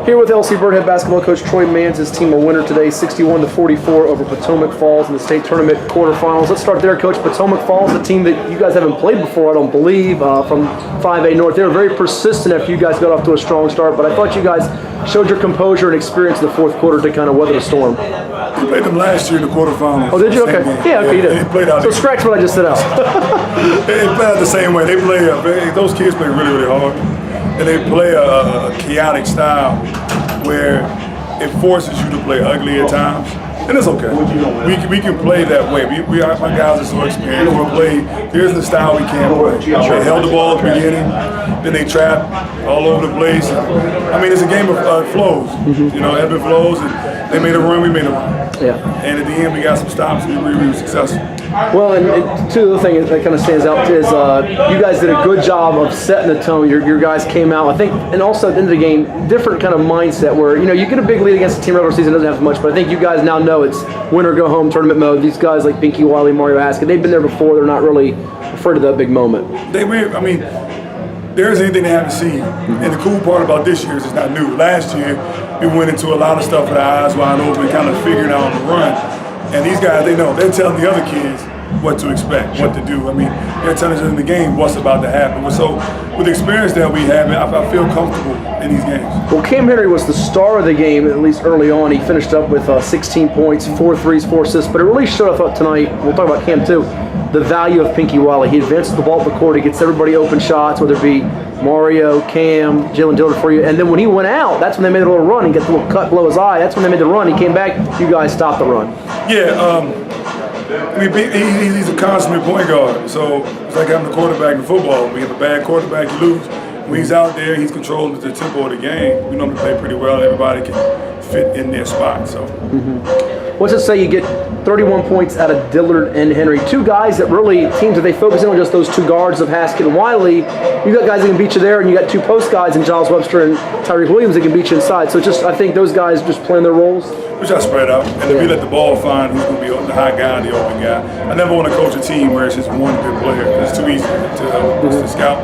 Here with LC Birdhead basketball coach Troy Manns, his team a winner today, 61-44 over Potomac Falls in the state tournament quarterfinals. Let's start there, Coach. Potomac Falls, a team that you guys haven't played before, I don't believe, from 5A North. They were very persistent after you guys got off to a strong start, but I thought you guys showed your composure and experience in the fourth quarter to kind of weather the storm. We played them last year in the quarterfinals. Oh, did you? Okay. Yeah, okay, you did. They played out so scratch what I just said out. They play out the same way. They play. Those kids play really, really hard, and they play a chaotic style where it forces you to play ugly at times, and it's okay. We can play that way. My guys are so experienced. We'll play. Here's the style we can play. They held the ball at the beginning, then they trapped all over the place. I mean, it's a game of flows. You know, ebb and flows. And they made a run. We made a run. Yeah. And at the end, we got some stops. We were successful. Well, and two other things that kind of stands out is you guys did a good job of setting the tone. Your guys came out, I think, and also at the end of the game, different kind of mindset where, you know, you get a big lead against a team regular season doesn't have much, but I think you guys now know it's win or go home tournament mode. These guys like Pinky, Wiley, Mario Haskett, they've been there before. They're not really afraid of that big moment. I mean, there isn't anything they haven't seen. And the cool part about this year is it's not new. Last year, we went into a lot of stuff with our eyes wide open, kind of figuring out on the run. And these guys, they know. They're telling the other kids what to expect, what to do. I mean, they're telling us in the game what's about to happen. So with the experience that we have, I feel comfortable in these games. Well, Cam Henry was the star of the game, at least early on. He finished up with 16 points, 4 threes, 4 assists. But it really showed, I thought, tonight, we'll talk about Cam too, the value of Pinky Wiley. He advances the ball up the court. He gets everybody open shots, whether it be Mario, Cam, Jalen Dillard for you. And then when he went out, that's when they made a little run. He got the little cut below his eye. That's when they made the run. He came back. You guys stopped the run. Yeah, I mean, he's a consummate point guard. So it's like having a quarterback in football. When you have a bad quarterback, you lose. When he's out there, he's controlling the tempo of the game. We normally play pretty well. Everybody can fit in their spot. So. What's it say you get 31 points out of Dillard and Henry? Two guys that really, teams that they focus in on just those two guards of Haskett and Wiley. You got guys that can beat you there, and you got two post guys in Giles Webster and Tyreek Williams that can beat you inside. So just, I think those guys just playing their roles. We try to spread out, and if we let the ball find who's going to be the high guy and the open guy. I never want to coach a team where it's just one good player. It's too easy to scout.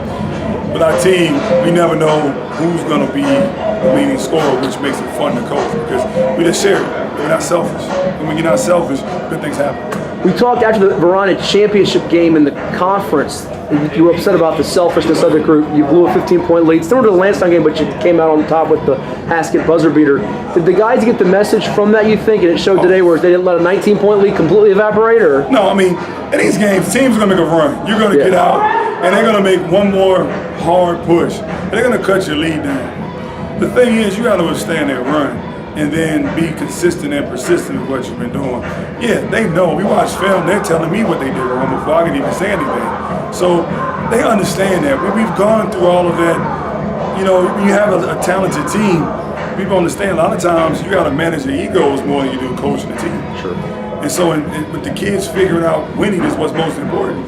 With our team, we never know who's going to be the leading scorer, which makes it fun to coach because we just share it. We're not selfish. And when you're not selfish, good things happen. We talked after the Verona championship game in the conference. You were upset about the selfishness of the group. You blew a 15-point lead. Similar to the Lansdowne game, but you came out on top with the Haskett buzzer beater. Did the guys get the message from that, you think, and it showed today where they didn't let a 19-point lead completely evaporate? Or? No, I mean, in these games, teams are going to make a run. You're going to get out, and they're going to make one more hard push. And they're going to cut your lead down. The thing is, you got to withstand that run and then be consistent and persistent with what you've been doing. Yeah, they know. We watch film. They're telling me what they did wrong before I can even say anything. So they understand that. When we've gone through all of that, you know, when you have a talented team, people understand a lot of times you got to manage your egos more than you do coaching the team. Sure. And so with the kids figuring out winning is what's most important,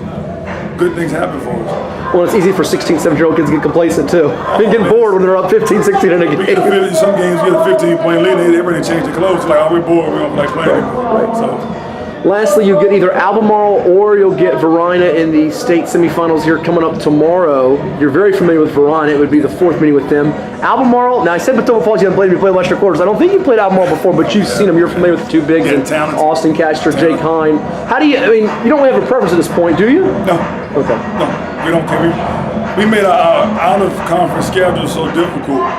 good things happen for us. Well, it's easy for 16, 17-year-old kids to get complacent, too. They get bored when they're up 15, 16 in a game. Some games you get a 15-point lead, they ready to change the clothes. Like, oh, we're bored, we don't like playing anymore. Right. So. Lastly, you get either Albemarle or you'll get Verona in the state semifinals here coming up tomorrow. You're very familiar with Verona. It would be the fourth meeting with them. Albemarle, now I said Potomac Falls you haven't played them, you played Western Quarters. I don't think you played Albemarle before, but you've seen them. You're familiar with the two bigs, and Austin Castor, Jake Hine. How do you, I mean, you don't really have a preference at this point, do you? No. Okay. No, we don't care. We made our out-of-conference schedule so difficult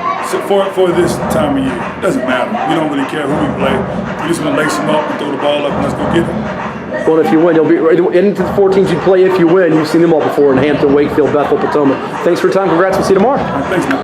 for this time of year. It doesn't matter. We don't really care who we play. We just want to lace them up and throw the ball up and let's go get it. Well, if you win, you'll be into the 4 teams you play. If you win, you've seen them all before in Hampton, Wakefield, Bethel, Potomac. Thanks for your time. Congrats. We'll see you tomorrow. Thanks, man.